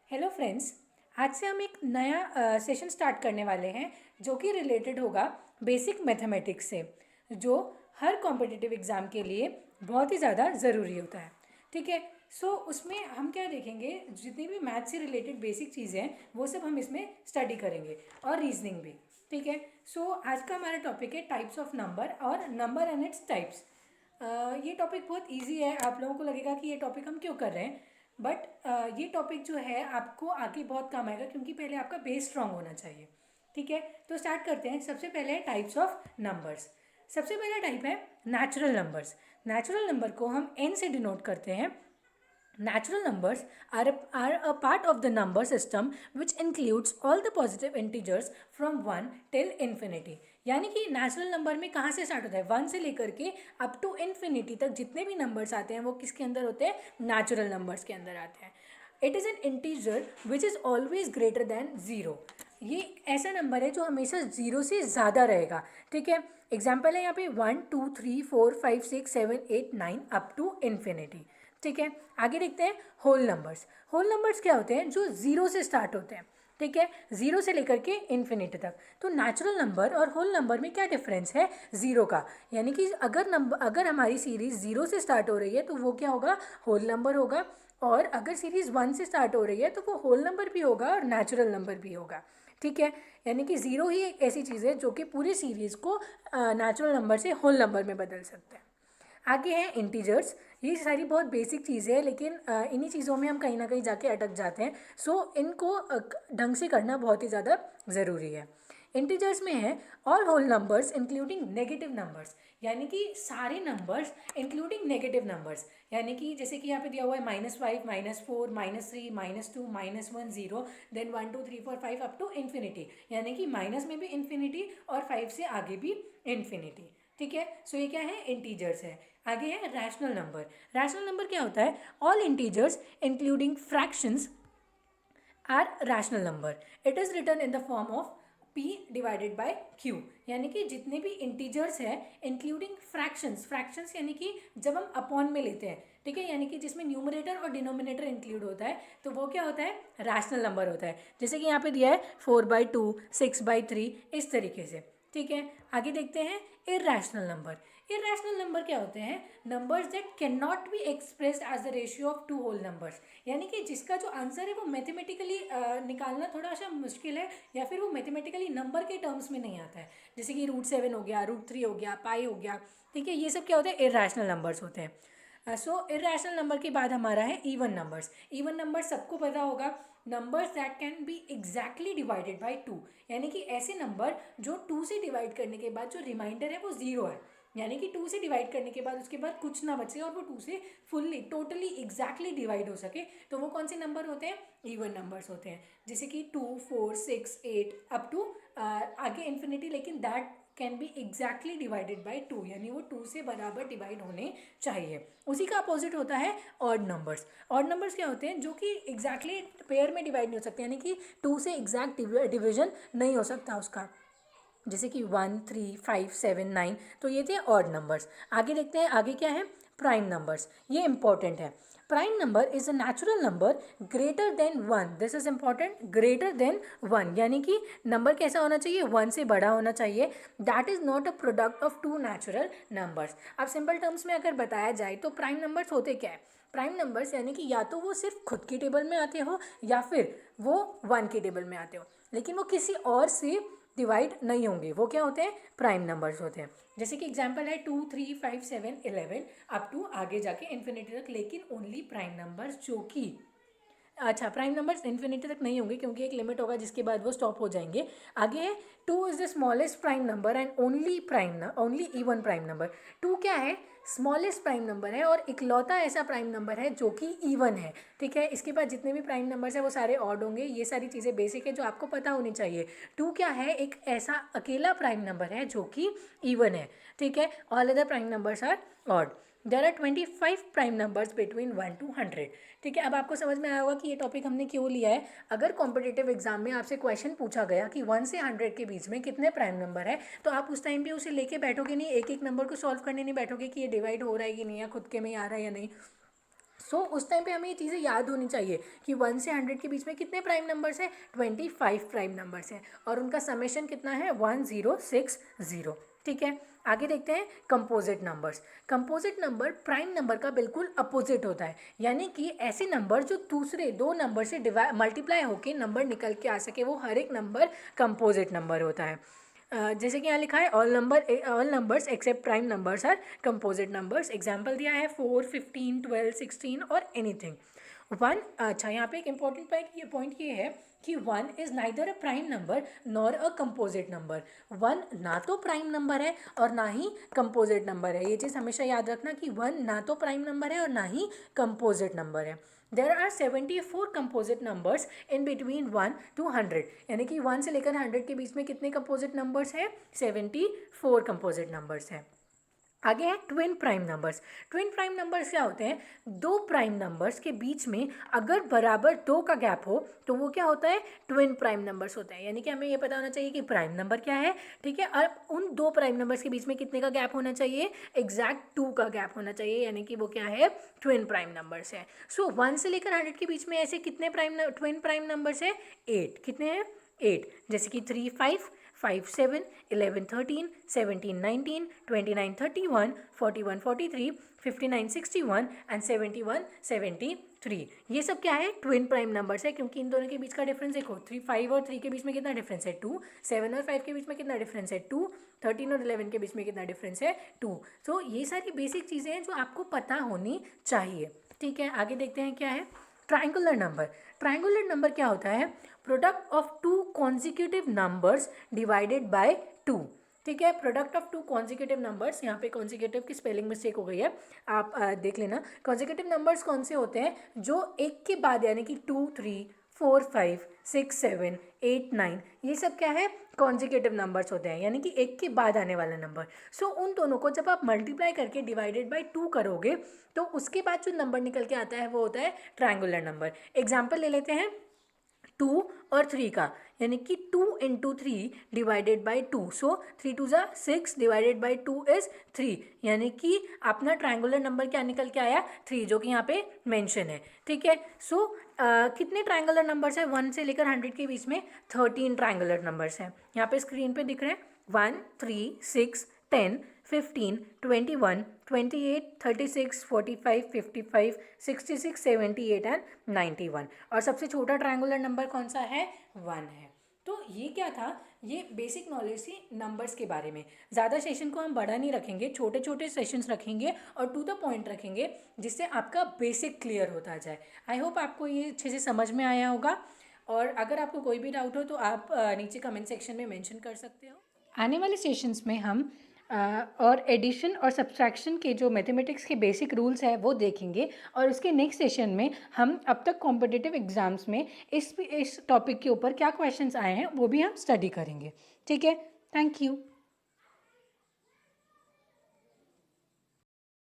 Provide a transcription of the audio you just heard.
Hello friends. आज से हम एक नया सेशन स्टार्ट करने वाले हैं जो कि रिलेटेड होगा बेसिक मैथमेटिक्स से, जो हर कॉम्पिटिटिव एग्ज़ाम के लिए बहुत ही ज़्यादा ज़रूरी होता है। ठीक है। सो उसमें हम क्या देखेंगे, जितनी भी मैथ से रिलेटेड बेसिक चीज़ें हैं वो सब हम इसमें स्टडी करेंगे और रीजनिंग भी। ठीक है। सो आज का हमारा टॉपिक है टाइप्स ऑफ नंबर और नंबर एंड इट्स टाइप्स। ये टॉपिक बहुत इजी है। आप लोगों को लगेगा कि ये टॉपिक हम क्यों कर रहे हैं, बट ये टॉपिक जो है आपको आगे बहुत काम आएगा, क्योंकि पहले आपका बेस स्ट्रांग होना चाहिए। ठीक है। तो स्टार्ट करते हैं। सबसे पहले है टाइप्स ऑफ नंबर्स। सबसे पहला टाइप है नेचुरल नंबर्स। नेचुरल नंबर को हम एन से डिनोट करते हैं। Natural numbers are a part of the number system which includes all the positive integers from 1 till infinity। यानी कि नेचुरल नंबर में कहाँ से स्टार्ट होता है, 1 से लेकर के अप टू इन्फिनिटी तक जितने भी नंबर्स आते हैं वो किसके अंदर होते हैं, नेचुरल नंबर्स के अंदर आते हैं। It is an integer which is always greater than zero. ये ऐसा नंबर है जो हमेशा ज़ीरो से ज़्यादा रहेगा। ठीक है। एग्जाम्पल है यहाँ पे 1 2 3 4 5 6 7 8 9 अप टू इन्फिनिटी। ठीक है। आगे देखते हैं होल नंबर्स। होल नंबर्स क्या होते हैं, जो ज़ीरो से स्टार्ट होते हैं। ठीक है। ज़ीरो से लेकर के इन्फिनिटी तक। तो नेचुरल नंबर और होल नंबर में क्या डिफरेंस है, ज़ीरो का। यानी कि अगर हमारी सीरीज़ ज़ीरो से स्टार्ट हो रही है तो वो क्या होगा, होल नंबर होगा। और अगर सीरीज़ 1 से स्टार्ट हो रही है तो वो होल नंबर भी होगा और नेचुरल नंबर भी होगा। ठीक है। यानी कि ज़ीरो ही एक ऐसी चीज़ है जो कि पूरी सीरीज़ को नेचुरल नंबर से होल नंबर में बदल सकते हैं। आगे हैं इंटीजर्स। ये सारी बहुत बेसिक चीज़ें हैं, लेकिन इन्हीं चीज़ों में हम कहीं ना कहीं जाके अटक जाते हैं। सो इनको ढंग से करना बहुत ही ज़्यादा ज़रूरी है। इंटीजर्स में है all whole numbers including negative numbers. यानी कि सारे नंबर्स इंक्लूडिंग नेगेटिव नंबर्स। यानी कि जैसे कि यहाँ पे दिया हुआ है -5 -4 -3 -2 -1 0 देन 1 2 3 4 5 अप टू इन्फिनिटी। यानी कि माइनस में भी इन्फिनिटी और 5 से आगे भी इन्फिनिटी। ठीक है। सो ये क्या है, इंटीजर्स है। आगे है रैशनल नंबर। रैशनल नंबर क्या होता है, all integers including fractions are rational number. It is written in the form of p divided by q। यानी कि जितने भी इंटीजर्स है इंक्लूडिंग फ्रैक्शंस। फ्रैक्शंस यानी कि जब हम अपॉन में लेते हैं। ठीक है। यानी कि जिसमें न्यूमरेटर और डिनोमिनेटर इंक्लूड होता है तो वो क्या होता है, रैशनल नंबर होता है। जैसे कि यहाँ पे दिया है 4/2 6/3 इस तरीके से। ठीक है। आगे देखते हैं इर्रेशनल नंबर। इर्रेशनल नंबर क्या होते हैं, numbers that can not be expressed as the ratio of two whole numbers. यानी कि जिसका जो आंसर है वो मैथमेटिकली निकालना थोड़ा सा मुश्किल है, या फिर वो मैथमेटिकली नंबर के टर्म्स में नहीं आता है। जैसे कि √7 हो गया, √3 हो गया, पाई हो गया। ठीक है। ये सब क्या होते हैं, इर्रेशनल नंबर्स होते हैं। सो इर्रेशनल नंबर के बाद हमारा है इवन नंबर्स। इवन नंबर सबको पता होगा, numbers that can be exactly divided by two. यानी कि ऐसे नंबर जो 2 से डिवाइड करने के बाद जो रिमाइंडर है वो ज़ीरो है। यानी कि 2 से डिवाइड करने के बाद उसके बाद कुछ ना बचे और वो 2 से फुल्ली टोटली एग्जैक्टली डिवाइड हो सके, तो वो कौन से नंबर होते हैं, इवन नंबर्स होते हैं। जैसे कि 2 4 6 8 अप टू आगे इन्फिनिटी, लेकिन that can be exactly divided by two. यानी वो 2 से बराबर डिवाइड होने चाहिए। उसी का अपोजिट होता है ऑड नंबर्स। ऑड नंबर्स क्या होते हैं, जो कि एग्जैक्टली पेयर में डिवाइड नहीं हो सकते, यानी कि 2 से एग्जैक्ट डिवीजन नहीं हो सकता उसका। जैसे कि 1 3 5 7 9, तो ये थे ऑड नंबर्स। आगे देखते हैं, आगे क्या है, प्राइम नंबर्स। ये इंपॉर्टेंट है। Prime number is a natural number greater than 1। This is important, greater than 1। यानी कि नंबर कैसा होना चाहिए, 1 से बड़ा होना चाहिए। That is not a product of two natural numbers. अब सिंपल टर्म्स में अगर बताया जाए तो प्राइम नंबर्स होते क्या है, प्राइम नंबर्स यानी कि या तो वो सिर्फ खुद की टेबल में आते हो या फिर वो 1 की टेबल में आते हो, लेकिन वो किसी और से डिवाइड नहीं होंगे। वो क्या होते हैं, प्राइम नंबर्स होते हैं। जैसे कि एग्जांपल है 2 3 5 7 11 अप टू आगे जाके इन्फिनिटी तक, लेकिन ओनली प्राइम नंबर्स जो कि अच्छा प्राइम नंबर्स इन्फिनिटी तक नहीं होंगे, क्योंकि एक लिमिट होगा जिसके बाद वो स्टॉप हो जाएंगे। आगे है 2 is the smallest prime number and only even prime number. 2 क्या है, स्मॉलेस्ट प्राइम नंबर है और इकलौता ऐसा प्राइम नंबर है जो कि इवन है। ठीक है। इसके बाद जितने भी प्राइम नंबर्स हैं वो सारे ऑड होंगे। ये सारी चीज़ें बेसिक है जो आपको पता होनी चाहिए। 2 क्या है, एक ऐसा अकेला प्राइम नंबर है जो कि इवन है। ठीक है। All other prime numbers are odd. There are 25 prime numbers between 1 to 100। ठीक है। अब आपको समझ में आया होगा कि ये टॉपिक हमने क्यों लिया है। अगर कॉम्पिटिटिव एग्जाम में आपसे क्वेश्चन पूछा गया कि 1 से 100 के बीच में कितने प्राइम नंबर है, तो आप उस टाइम पे उसे लेके बैठोगे नहीं, एक एक नंबर को सॉल्व करने नहीं बैठोगे कि ये डिवाइड हो रहा है कि नहीं, या खुद के में आ रहा है या नहीं। सो उस टाइम पे हमें ये चीज़ें याद होनी चाहिए कि 1 से 100 के बीच में कितने प्राइम नंबर्स हैं, 25 प्राइम नंबर्स हैं और उनका समेशन कितना है 1060। ठीक है, आगे देखते हैं composite numbers. Composite number prime number का बिल्कुल अपोजिट होता है, यानी कि ऐसे नंबर जो दूसरे दो नंबर से मल्टीप्लाई होकर नंबर निकल के आ सके, वो हर एक नंबर कंपोजिट नंबर होता है। जैसे कि यहाँ लिखा है all numbers except prime numbers are composite numbers. Example दिया है 4, 15, 12, 16 और एनीथिंग। 1, अच्छा यहाँ पे एक इम्पॉर्टेंट पॉइंट ये है कि 1 is neither a prime number nor a composite number. 1 ना तो प्राइम नंबर है और ना ही कंपोजिट नंबर है। ये चीज़ हमेशा याद रखना कि 1 ना तो प्राइम नंबर है और ना ही कंपोजिट नंबर है। There are 74 composite numbers in between 1 to 100, यानी कि 1 से लेकर 100 के बीच में कितने कंपोजिट नंबर्स हैं, 74 कंपोजिट नंबर्स हैं। आगे है twin prime numbers. Twin prime numbers क्या होते हैं, दो प्राइम नंबर्स के बीच में अगर बराबर 2 का गैप हो तो वो क्या होता है, ट्विन प्राइम नंबर्स होता है। यानी कि हमें ये पता होना चाहिए कि प्राइम नंबर क्या है, ठीक है, और उन दो प्राइम नंबर्स के बीच में कितने का गैप होना चाहिए, एग्जैक्ट 2 का गैप होना चाहिए, यानी कि वो क्या है, ट्विन प्राइम नंबर्स है। सो 1 से लेकर 100 के बीच में ऐसे कितने ट्विन प्राइम नंबर्स है, 8। कितने हैं, 8। जैसे कि 3, 5, 5, 7, 11, 13, 17, 19, 29, 31, 41, 43, 59, 61 एंड 71, 73। ये सब क्या है, ट्विन प्राइम नंबर्स है, क्योंकि इन दोनों के बीच का डिफरेंस देखो, 5 और 3 के बीच में कितना डिफरेंस है, 2। 7 और 5 के बीच में कितना डिफरेंस है, 2। 13 और 11 के बीच में कितना डिफरेंस है, 2। तो ये सारी बेसिक चीज़ें हैं जो आपको पता होनी चाहिए। ठीक है, आगे देखते हैं क्या है ट्रायंगुलर नंबर। ट्रायंगुलर नंबर क्या होता है, product of 2 consecutive numbers divided by 2। ठीक है, प्रोडक्ट ऑफ 2 कॉन्जिक्यूटिव नंबर्स, यहाँ पे कॉन्जिक्यूटिव की स्पेलिंग मिस्टेक हो गई है, आप देख लेना। कॉन्जिक्यूटिव नंबर्स कौन से होते हैं, जो एक के बाद, यानी कि 2, 3, 4, 5, 6, 7, 8, 9, ये सब क्या है, कॉन्जिक्यूटिव नंबर्स होते हैं, यानी कि एक के बाद आने वाला नंबर। सो उन दोनों को जब आप मल्टीप्लाई करके डिवाइडेड बाय 2 करोगे तो उसके बाद जो नंबर निकल के आता है वो होता है ट्रायंगुलर नंबर। एग्जाम्पल ले लेते हैं 2 और 3 का, यानी कि 2 into 3 डिवाइडेड बाई 2। सो 3 2 ज़ा 6 डिवाइडेड बाई 2 इज़ 3, यानी कि अपना ट्रायंगुलर नंबर क्या निकल के आया, 3, जो कि यहाँ पे मेंशन है। ठीक है, सो कितने ट्रायंगुलर नंबर्स हैं 1 से लेकर 100 के बीच में, 13 ट्रायंगुलर नंबर्स हैं। यहाँ पे स्क्रीन पे दिख रहे हैं 1, 3, 6, 10, 15, 21, 28, 36, 45, 55, 66, 78 एंड 91। और सबसे छोटा ट्रायंगुलर नंबर कौन सा है, 1 है। तो ये क्या था, ये बेसिक नॉलेज थी नंबर्स के बारे में। ज़्यादा सेशन को हम बड़ा नहीं रखेंगे, छोटे छोटे सेशंस रखेंगे और टू द पॉइंट रखेंगे, जिससे आपका बेसिक क्लियर होता जाए। आई होप आपको ये अच्छे से समझ में आया होगा, और अगर आपको कोई भी डाउट हो तो आप नीचे कमेंट सेक्शन में मेंशन कर सकते हो। आने वाले सेशंस में हम और एडिशन और सब्सट्रैक्शन के जो मैथमेटिक्स के बेसिक रूल्स हैं वो देखेंगे, और उसके नेक्स्ट सेशन में हम अब तक कॉम्पिटिटिव एग्जाम्स में इस टॉपिक के ऊपर क्या क्वेश्चंस आए हैं वो भी हम स्टडी करेंगे। ठीक है, थैंक यू।